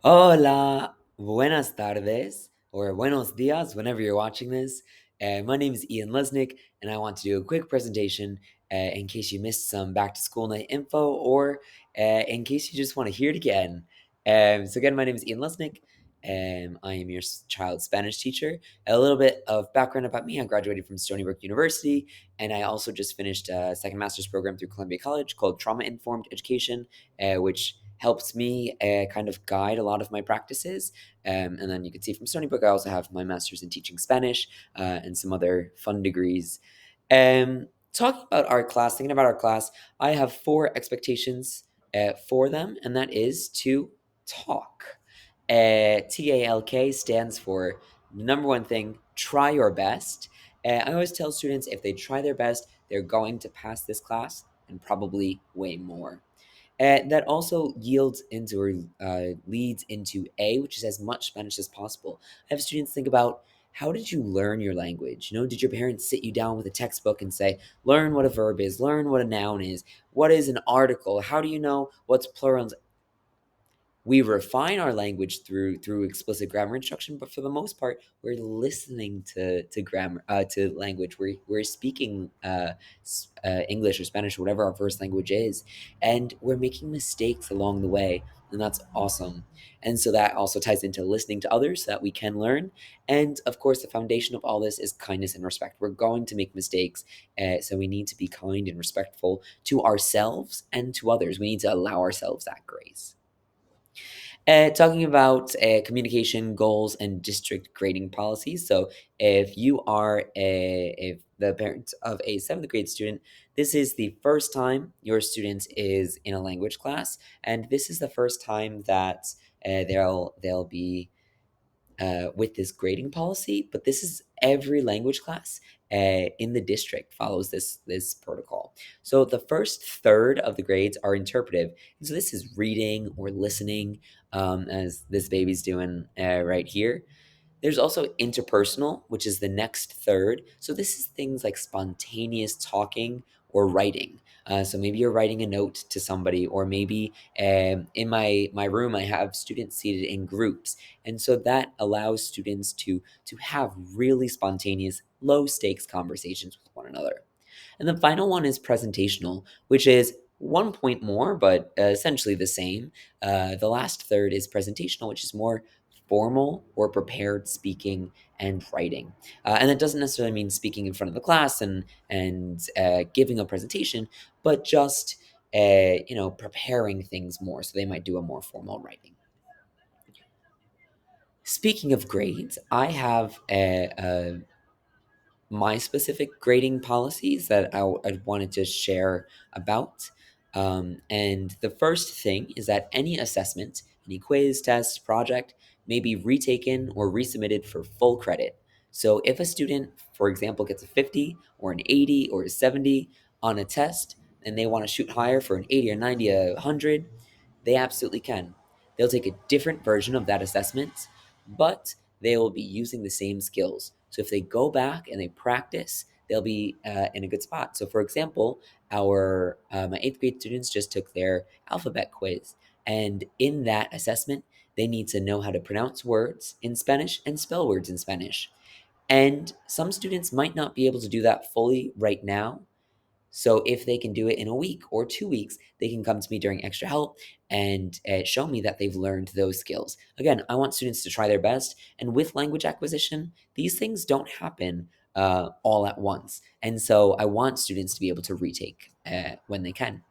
Hola, buenas tardes, or buenos dias, whenever you're watching this. My name is Ian Lesnick, and I want to do a quick presentation in case you missed some back to school night info, or in case you just want to hear it again. Again, my name is Ian Lesnick. I am your child Spanish teacher. A little bit of background about me: I graduated from Stony Brook University, and I also just finished a second master's program through Columbia College called Trauma Informed Education, which helps me kind of guide a lot of my practices. And then you can see from Stony Brook, I also have my master's in teaching Spanish and some other fun degrees. Talking about our class, thinking about our class, I have four expectations for them, and that is to talk. TALK stands for the number one thing, try your best. I always tell students if they try their best, they're going to pass this class and probably way more. That also yields into or leads into A, which is as much Spanish as possible. I have students think about, how did you learn your language? Did your parents sit you down with a textbook and say, learn what a verb is, learn what a noun is, what is an article, how do you know what's plural? We refine our language through explicit grammar instruction, but for the most part we're listening to grammar, to language. We're speaking English or Spanish or whatever our first language is, and we're making mistakes along the way, and that's awesome. And so that also ties into listening to others so that we can learn. And of course, the foundation of all this is kindness and respect. We're going to make mistakes, so we need to be kind and respectful to ourselves and to others. We need to allow ourselves that grace. Talking about communication goals and district grading policies. So, if the parent of a seventh grade student, this is the first time your student is in a language class, and this is the first time that they'll be with this grading policy. But this is every language class in the district follows this protocol. So the first third of the grades are interpretive, and so this is reading or listening, as this baby's doing right here. There's also interpersonal, which is the next third. So this is things like spontaneous talking or writing. So maybe you're writing a note to somebody, or maybe in my room I have students seated in groups, and so that allows students to have really spontaneous, low stakes conversations with one another. And the final one is presentational, which is 1 point more, but essentially the same. The last third is presentational, which is more formal or prepared speaking and writing. And that doesn't necessarily mean speaking in front of the class and giving a presentation, but just preparing things more. So they might do a more formal writing. Speaking of grades, I have my specific grading policies that I wanted to share about. And the first thing is that any assessment, any quiz, test, project may be retaken or resubmitted for full credit. So if a student, for example, gets a 50 or an 80 or a 70 on a test, and they want to shoot higher for an 80 or 90, a 100, they absolutely can. They'll take a different version of that assessment, but they will be using the same skills. So if they go back and they practice, they'll be in a good spot. So for example, our my eighth grade students just took their alphabet quiz, and in that assessment, they need to know how to pronounce words in Spanish and spell words in Spanish. And some students might not be able to do that fully right now, so if they can do it in a week or 2 weeks, they can come to me during extra help and show me that they've learned those skills. Again, I want students to try their best. And with language acquisition, these things don't happen all at once. And so I want students to be able to retake when they can.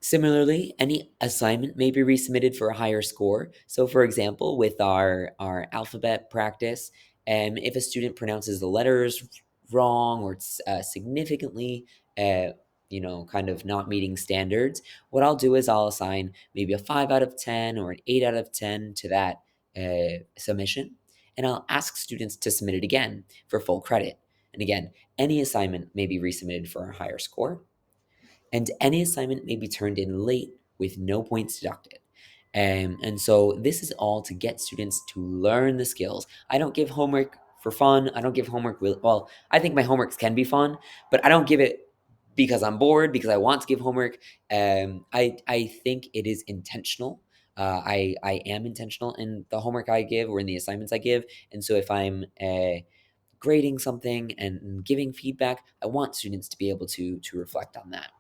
Similarly, any assignment may be resubmitted for a higher score. So, for example, with our alphabet practice, if a student pronounces the letters wrong or it's significantly, uh, kind of not meeting standards, what I'll do is I'll assign maybe a 5 out of 10 or an 8 out of 10 to that submission, and I'll ask students to submit it again for full credit. And again, any assignment may be resubmitted for a higher score, and any assignment may be turned in late with no points deducted. And so this is all to get students to learn the skills. I don't give homework for fun. I don't give homework well. I think my homeworks can be fun, but I don't give it because I'm bored, because I want to give homework. I think it is intentional. I am intentional in the homework I give or in the assignments I give. And so if I'm grading something and giving feedback, I want students to be able to reflect on that.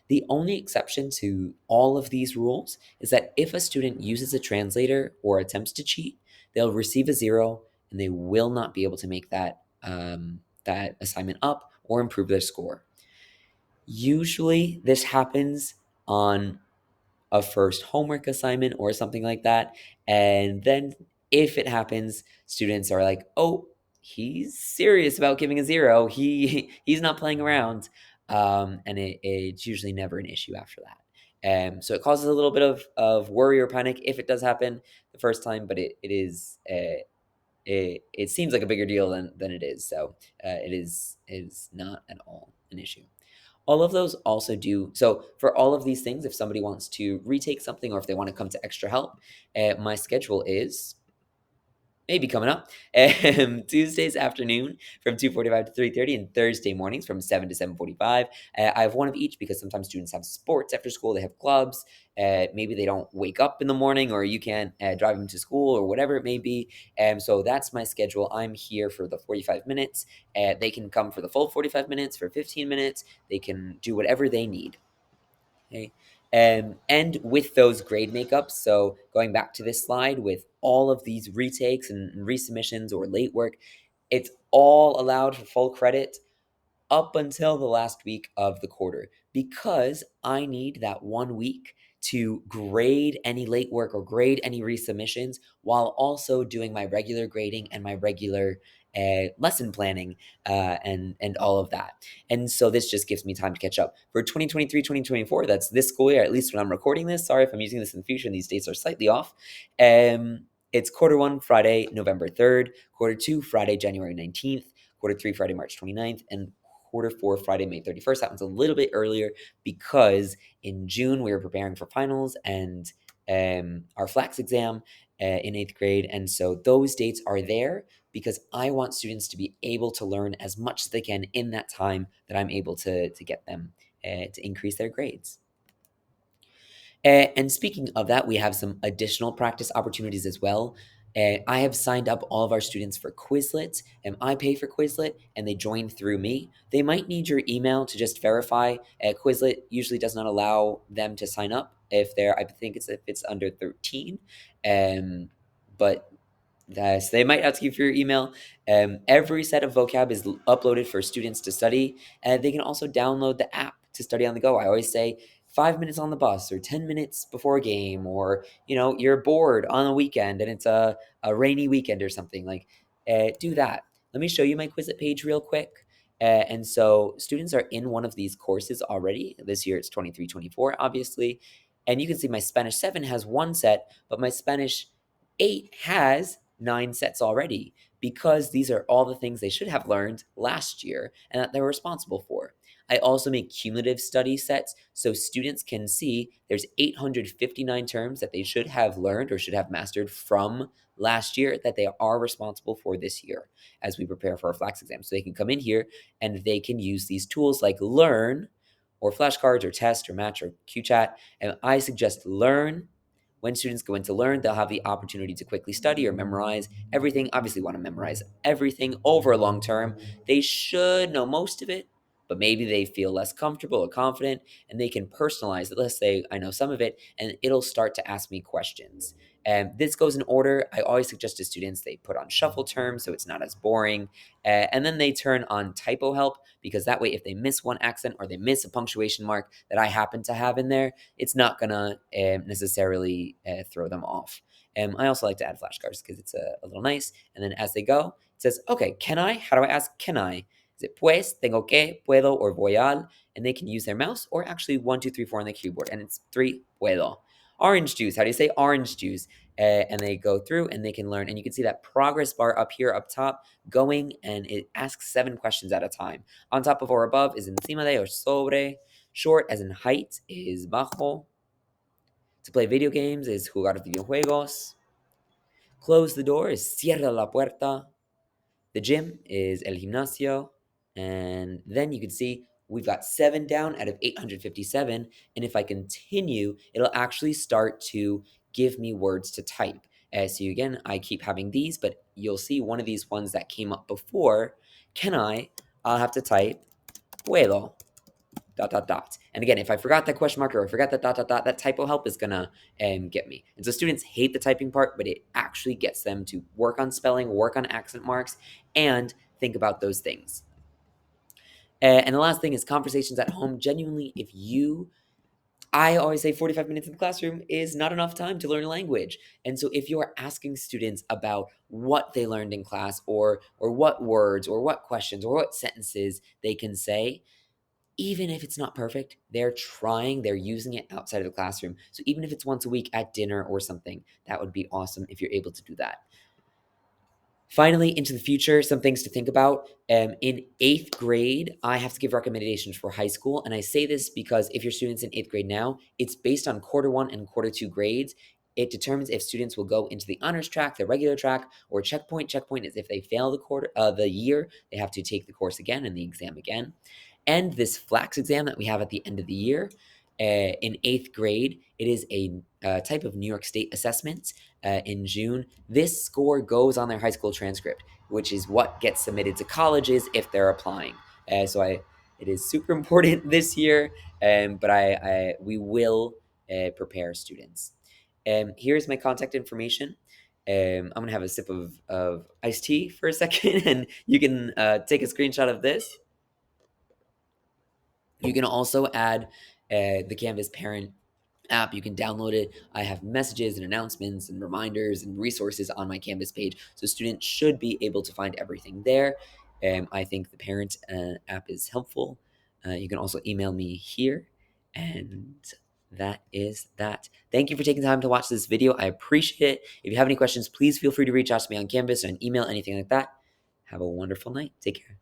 The only exception to all of these rules is that if a student uses a translator or attempts to cheat, they'll receive a zero and they will not be able to make that assignment up or improve their score. Usually, this happens on a first homework assignment or something like that. And then if it happens, students are like, "Oh, he's serious about giving a zero. He's not playing around." And it's usually never an issue after that. So it causes a little bit of worry or panic if it does happen the first time, but it is it seems like a bigger deal than it is. So it is not at all an issue. All of those also do so for all of these things. If somebody wants to retake something or if they want to come to extra help, my schedule is maybe coming up Tuesdays afternoon from 2:45 to 3:30, and Thursday mornings from 7 to 7:45. I have one of each because sometimes students have sports after school, they have clubs, maybe they don't wake up in the morning, or you can't drive them to school, or whatever it may be. So that's my schedule. I'm here for the 45 minutes. They can come for the full 45 minutes, for 15 minutes. They can do whatever they need. Okay. And with those grade makeups, so going back to this slide with all of these retakes and resubmissions or late work, it's all allowed for full credit up until the last week of the quarter, because I need that 1 week to grade any late work or grade any resubmissions while also doing my regular grading and my regular lesson planning and all of that. And so this just gives me time to catch up. For 2023-2024, that's this school year, at least when I'm recording this. Sorry if I'm using this in the future and these dates are slightly off. It's quarter one, Friday, November 3rd, quarter two, Friday, January 19th, quarter three, Friday, March 29th, and quarter four, Friday, May 31st. That one's a little bit earlier because in June we were preparing for finals and our flex exam in eighth grade. And so those dates are there because I want students to be able to learn as much as they can in that time that I'm able to get them to increase their grades. And speaking of that, we have some additional practice opportunities as well. I have signed up all of our students for Quizlet, and I pay for Quizlet, and they join through me. They might need your email to just verify. Quizlet usually does not allow them to sign up if they're, I think it's if it's under 13. But so they might ask you for your email. Every set of vocab is uploaded for students to study, and they can also download the app to study on the go. I always say 5 minutes on the bus or 10 minutes before a game, or you're bored on a weekend and it's a rainy weekend or something, like do that. Let me show you my Quizlet page real quick. And so students are in one of these courses already. This year it's 23-24, obviously. And you can see my Spanish 7 has one set, but my Spanish 8 has 9 sets already, because these are all the things they should have learned last year and that they're responsible for. I also make cumulative study sets so students can see there's 859 terms that they should have learned or should have mastered from last year that they are responsible for this year as we prepare for our flex exam. So they can come in here and they can use these tools like Learn or flashcards or Test or Match or QChat. And I suggest Learn. When students go into Learn, they'll have the opportunity to quickly study or memorize everything. Obviously, want to memorize everything over a long term. They should know most of it, but maybe they feel less comfortable or confident, and they can personalize it. Let's say I know some of it, and it'll start to ask me questions. And this goes in order. I always suggest to students they put on shuffle terms so it's not as boring. And then they turn on typo help, because that way, if they miss one accent or they miss a punctuation mark that I happen to have in there, it's not gonna necessarily throw them off. I also like to add flashcards because it's a little nice. And then as they go, it says, okay, can I? How do I ask can I? Is it pues, tengo que, puedo, or voy al? And they can use their mouse or actually 1, 2, 3, 4 on the keyboard. And it's 3, puedo. Orange juice. How do you say orange juice? And they go through and they can learn. And you can see that progress bar up here up top going, and it asks 7 questions at a time. On top of or above is encima de or sobre. Short as in height is bajo. To play video games is jugar videojuegos. Close the door is cierra la puerta. The gym is el gimnasio. And then you can see we've got 7 down out of 857. And if I continue, it'll actually start to give me words to type. So again, I keep having these, but you'll see one of these ones that came up before. I'll have to type puedo, ... And again, if I forgot that question mark or I forgot that ... that typo help is gonna get me. And so students hate the typing part, but it actually gets them to work on spelling, work on accent marks, and think about those things. And the last thing is conversations at home. Genuinely, I always say 45 minutes in the classroom is not enough time to learn a language. And so if you're asking students about what they learned in class or what words or what questions or what sentences they can say, even if it's not perfect, they're trying, they're using it outside of the classroom. So even if it's once a week at dinner or something, that would be awesome if you're able to do that. Finally, into the future, some things to think about. In eighth grade, I have to give recommendations for high school. And I say this because if your student's in eighth grade now, it's based on quarter one and quarter two grades. It determines if students will go into the honors track, the regular track, or checkpoint. Checkpoint is if they fail the year, they have to take the course again and the exam again. And this FLAX exam that we have at the end of the year, in eighth grade, it is a type of New York State assessment in June. This score goes on their high school transcript, which is what gets submitted to colleges if they're applying. It is super important this year, but we will prepare students. Here's my contact information. I'm gonna have a sip of iced tea for a second, and you can take a screenshot of this. You can also add the Canvas parent app. You can download it. I have messages and announcements and reminders and resources on my Canvas page. So students should be able to find everything there. I think the parent app is helpful. You can also email me here. And that is that. Thank you for taking time to watch this video. I appreciate it. If you have any questions, please feel free to reach out to me on Canvas or an email, anything like that. Have a wonderful night. Take care.